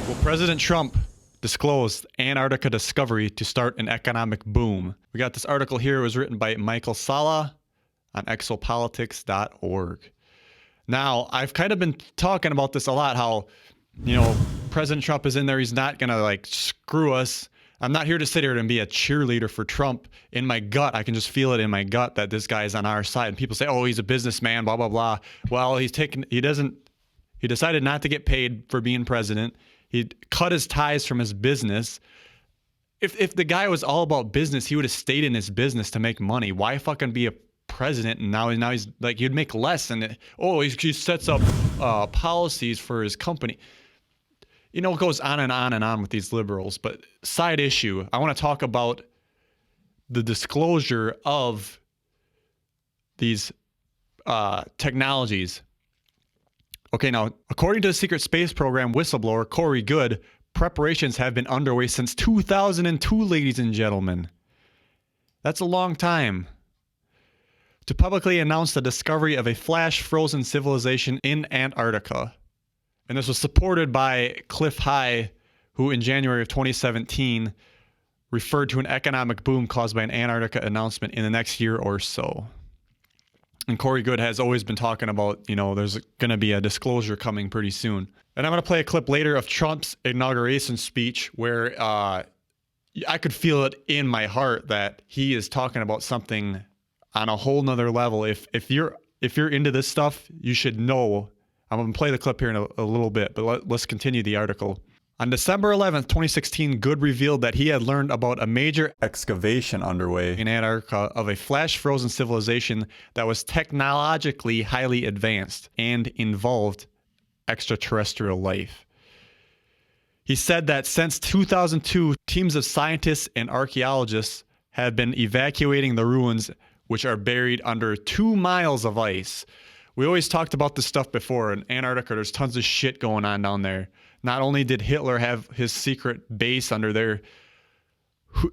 Well, President Trump disclosed Antarctica discovery to start an economic boom. We got this article here. It was written by Michael Sala on exopolitics.org. Now, I've kind of been talking about this a lot, how, President Trump is in there. He's not going to screw us. I'm not here to sit here and be a cheerleader for Trump. In my gut, I can just feel it in my gut that this guy is on our side. And people say, oh, he's a businessman, blah, blah, blah. Well, he decided not to get paid for being president. He cut his ties from his business. If the guy was all about business, he would have stayed in his business to make money. Why fucking be a president? And now he's like, he'd make less. And he sets up policies for his company. It goes on and on and on with these liberals. But side issue, I want to talk about the disclosure of these technologies. Okay, now, according to the secret space program whistleblower Corey Goode, preparations have been underway since 2002, ladies and gentlemen. That's a long time. To publicly announce the discovery of a flash-frozen civilization in Antarctica. And this was supported by Cliff High, who in January of 2017 referred to an economic boom caused by an Antarctica announcement in the next year or so. And Corey Goode has always been talking about, there's going to be a disclosure coming pretty soon. And I'm going to play a clip later of Trump's inauguration speech where I could feel it in my heart that he is talking about something on a whole nother level. If you're into this stuff, you should know. I'm going to play the clip here in a little bit, but let's continue the article. On December 11th, 2016, Goode revealed that he had learned about a major excavation underway in Antarctica of a flash-frozen civilization that was technologically highly advanced and involved extraterrestrial life. He said that since 2002, teams of scientists and archaeologists have been evacuating the ruins, which are buried under 2 miles of ice. We always talked about this stuff before. In Antarctica, there's tons of shit going on down there. Not only did Hitler have his secret base under there,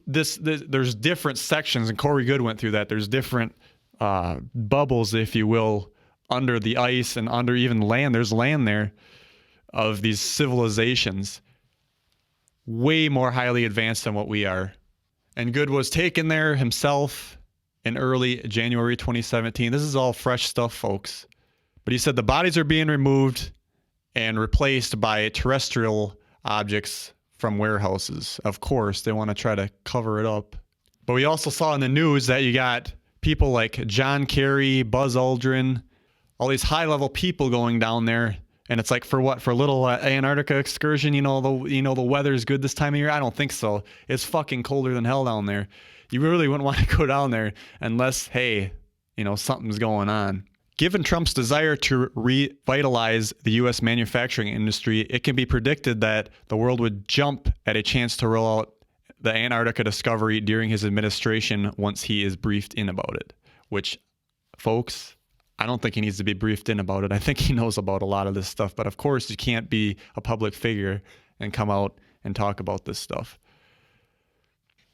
there's different sections, and Corey Goode went through that. There's different bubbles, if you will, under the ice and under even land. There's land there of these civilizations way more highly advanced than what we are. And Goode was taken there himself in early January 2017. This is all fresh stuff, folks. But he said the bodies are being removed and replaced by terrestrial objects from warehouses. Of course, they want to try to cover it up. But we also saw in the news that you got people like John Kerry, Buzz Aldrin, all these high-level people going down there. And it's like, for what? For a little Antarctica excursion? The weather's good this time of year? I don't think so. It's fucking colder than hell down there. You really wouldn't want to go down there unless, something's going on. Given Trump's desire to revitalize the U.S. manufacturing industry, it can be predicted that the world would jump at a chance to roll out the Antarctica discovery during his administration once he is briefed in about it. Which, folks, I don't think he needs to be briefed in about it. I think he knows about a lot of this stuff. But of course, you can't be a public figure and come out and talk about this stuff.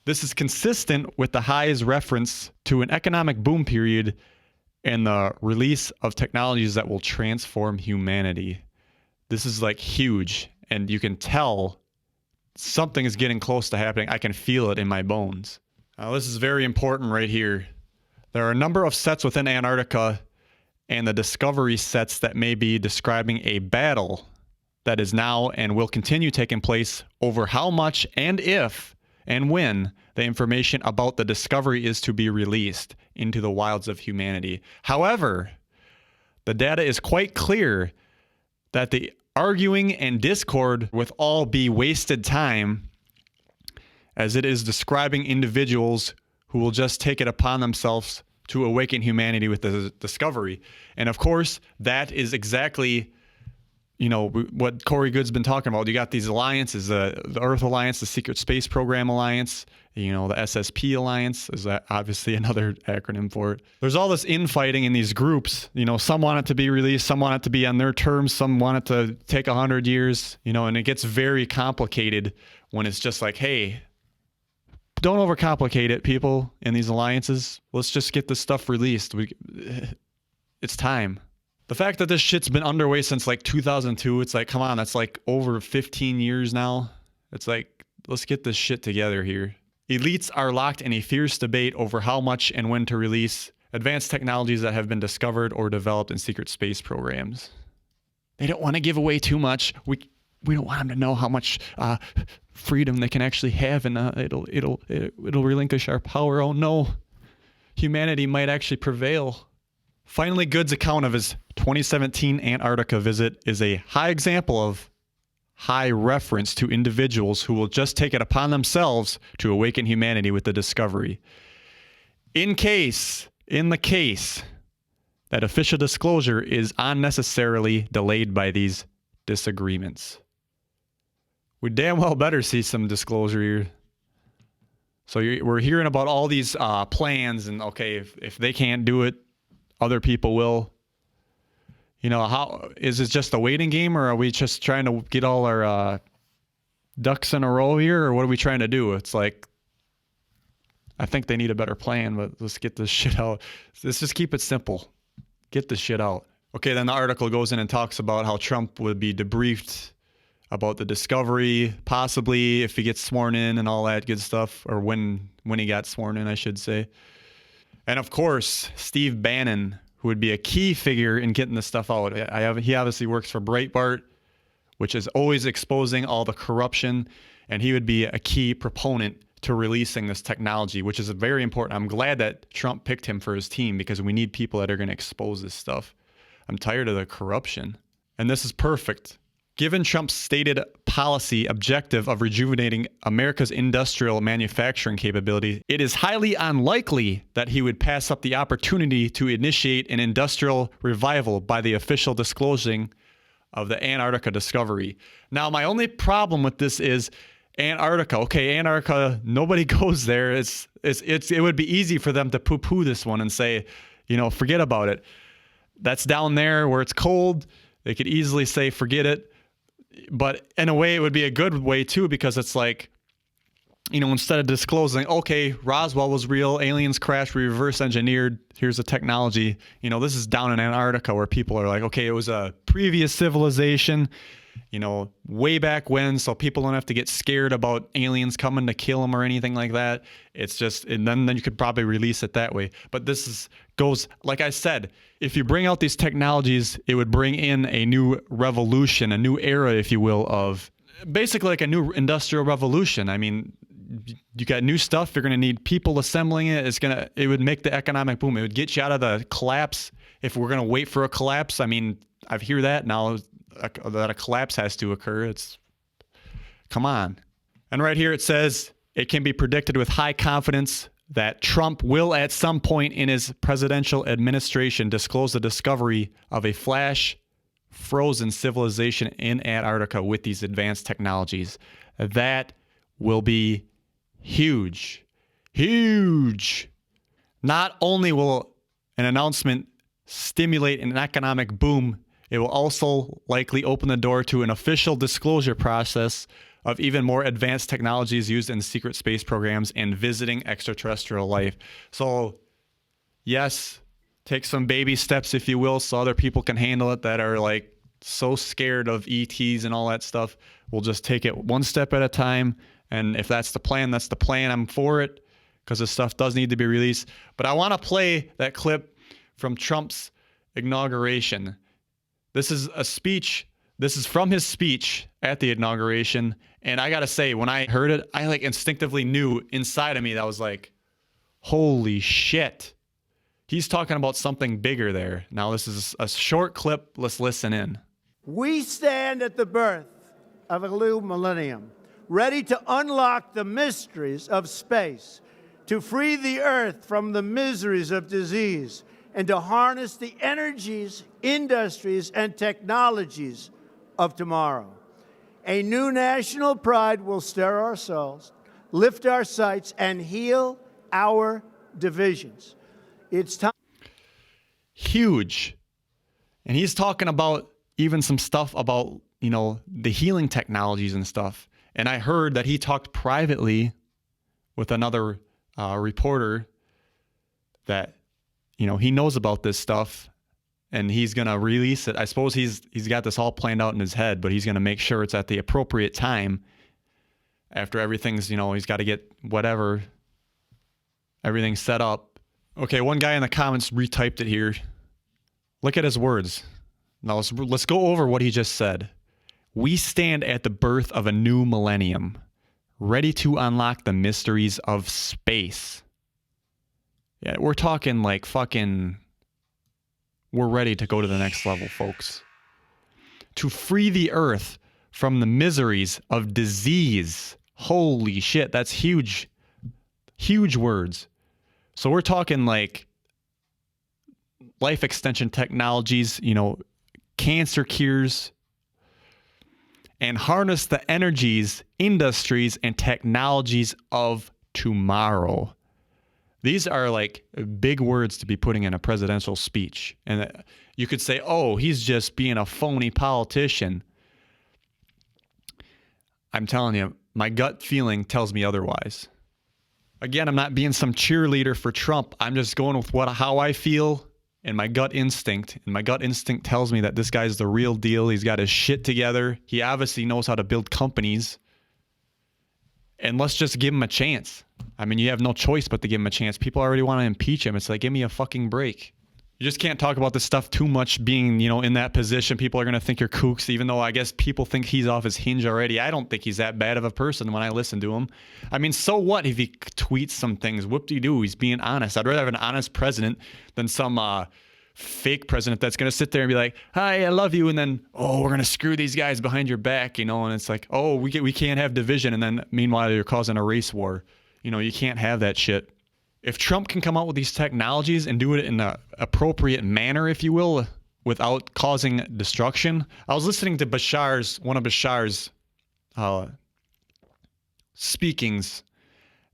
This is consistent with the High's reference to an economic boom period and the release of technologies that will transform humanity. This is huge, and you can tell something is getting close to happening. I can feel it in my bones. Now, this is very important right here. There are a number of sets within Antarctica and the discovery sets that may be describing a battle that is now and will continue taking place over how much and if and when the information about the discovery is to be released into the wilds of humanity. However, the data is quite clear that the arguing and discord will all be wasted time, as it is describing individuals who will just take it upon themselves to awaken humanity with the discovery. And of course, that is exactly what Corey Goode's been talking about. You got these alliances, the Earth Alliance, the Secret Space Program Alliance, the SSP Alliance is obviously another acronym for it. There's all this infighting in these groups. Some want it to be released, some want it to be on their terms, some want it to take 100 years, and it gets very complicated when it's just like, hey, don't overcomplicate it, people in these alliances. Let's just get this stuff released. It's time. The fact that this shit's been underway since like 2002, it's like, come on, that's like over 15 years now. It's like, let's get this shit together here. Elites are locked in a fierce debate over how much and when to release advanced technologies that have been discovered or developed in secret space programs. They don't want to give away too much. We don't want them to know how much freedom they can actually have, and it'll relinquish our power. Oh no, humanity might actually prevail. Finally, Good's account of his 2017 Antarctica visit is a high example of high reference to individuals who will just take it upon themselves to awaken humanity with the discovery. In the case that official disclosure is unnecessarily delayed by these disagreements. We damn well better see some disclosure here. So we're hearing about all these plans, and okay, if they can't do it, other people will. You know, how is it just a waiting game, or are we just trying to get all our ducks in a row here, or what are we trying to do? It's like, I think they need a better plan, but let's get this shit out. Let's just keep it simple. Get this shit out. Okay, then the article goes in and talks about how Trump would be debriefed about the discovery, possibly if he gets sworn in and all that good stuff, or when he got sworn in, I should say. And of course, Steve Bannon, who would be a key figure in getting this stuff out. He obviously works for Breitbart, which is always exposing all the corruption, and he would be a key proponent to releasing this technology, which is very important. I'm glad that Trump picked him for his team, because we need people that are going to expose this stuff. I'm tired of the corruption. And this is perfect. Given Trump's stated policy objective of rejuvenating America's industrial manufacturing capability, it is highly unlikely that he would pass up the opportunity to initiate an industrial revival by the official disclosing of the Antarctica discovery. Now, my only problem with this is Antarctica. Okay, Antarctica, nobody goes there. It would be easy for them to poo-poo this one and say, forget about it. That's down there where it's cold. They could easily say, forget it. But in a way, it would be a good way too, because it's like, instead of disclosing, okay, Roswell was real, aliens crashed, we reverse engineered, here's the technology. This is down in Antarctica where people are like, okay, it was a previous civilization, way back when, so people don't have to get scared about aliens coming to kill them or anything like that. It's just, and then you could probably release it that way. But goes, like I said, if you bring out these technologies, it would bring in a new revolution, a new era, if you will, of basically like a new industrial revolution. I mean, you got new stuff. You're going to need people assembling it. It would make the economic boom. It would get you out of the collapse. If we're going to wait for a collapse, I mean, I hear that now that a collapse has to occur. Come on. And right here it says, it can be predicted with high confidence that Trump will at some point in his presidential administration disclose the discovery of a flash frozen civilization in Antarctica with these advanced technologies. That will be huge. Huge. Not only will an announcement stimulate an economic boom, it will also likely open the door to an official disclosure process of even more advanced technologies used in secret space programs and visiting extraterrestrial life. So, yes, take some baby steps, if you will, so other people can handle it that are like so scared of ETs and all that stuff. We'll just take it one step at a time. And if that's the plan, that's the plan. I'm for it, because this stuff does need to be released. But I want to play that clip from Trump's inauguration. This is a speech. This is from his speech at the inauguration. And I got to say, when I heard it, I instinctively knew inside of me that was like, holy shit. He's talking about something bigger there. Now, this is a short clip. Let's listen in. We stand at the birth of a new millennium, ready to unlock the mysteries of space, to free the earth from the miseries of disease, and to harness the energies, industries, and technologies of tomorrow. A new national pride will stir our souls, lift our sights, and heal our divisions. It's time. Huge. And he's talking about even some stuff about, the healing technologies and stuff. And I heard that he talked privately with another reporter that, he knows about this stuff. and he's going to release it. I suppose he's got this all planned out in his head, but he's going to make sure it's at the appropriate time after everything's, he's got to get whatever, everything set up. Okay, one guy in the comments retyped it here. Look at his words. Now let's go over what he just said. We stand at the birth of a new millennium, ready to unlock the mysteries of space. Yeah, we're talking like fucking, we're ready to go to the next level, folks. To free the earth from the miseries of disease. Holy shit, that's huge. Huge words. So we're talking like life extension technologies, cancer cures, and harness the energies, industries, and technologies of tomorrow. These are like big words to be putting in a presidential speech. And you could say, oh, he's just being a phony politician. I'm telling you, my gut feeling tells me otherwise. Again, I'm not being some cheerleader for Trump. I'm just going with how I feel and my gut instinct. And my gut instinct tells me that this guy's the real deal. He's got his shit together. He obviously knows how to build companies. And let's just give him a chance. I mean, you have no choice but to give him a chance. People already want to impeach him. It's like, give me a fucking break. You just can't talk about this stuff too much being, in that position. People are going to think you're kooks, even though I guess people think he's off his hinge already. I don't think he's that bad of a person when I listen to him. I mean, so what if he tweets some things? Whoop-de-doo, he's being honest. I'd rather have an honest president than some fake president that's going to sit there and be like, hi, I love you. And then, oh, we're going to screw these guys behind your back, and it's like, oh, we can't have division. And then meanwhile, you're causing a race war. You can't have that shit. If Trump can come out with these technologies and do it in an appropriate manner, if you will, without causing destruction. I was listening to one of Bashar's speakings,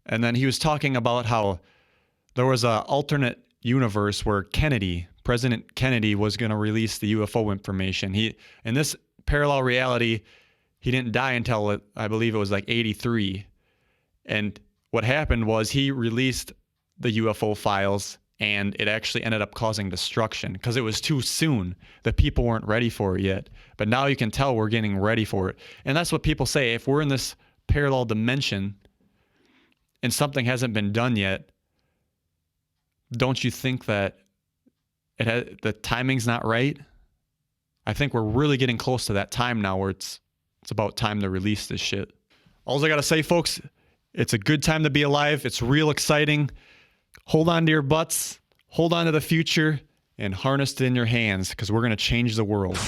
and then he was talking about how there was an alternate universe where President Kennedy was going to release the UFO information. In this parallel reality, he didn't die until, I believe it was like 83. And what happened was he released the UFO files, and it actually ended up causing destruction because it was too soon. The people weren't ready for it yet. But now you can tell we're getting ready for it. And that's what people say. If we're in this parallel dimension and something hasn't been done yet, don't you think that the timing's not right? I think we're really getting close to that time now where it's about time to release this shit. All I got to say, folks, it's a good time to be alive. It's real exciting. Hold on to your butts, hold on to the future, and harness it in your hands because we're going to change the world.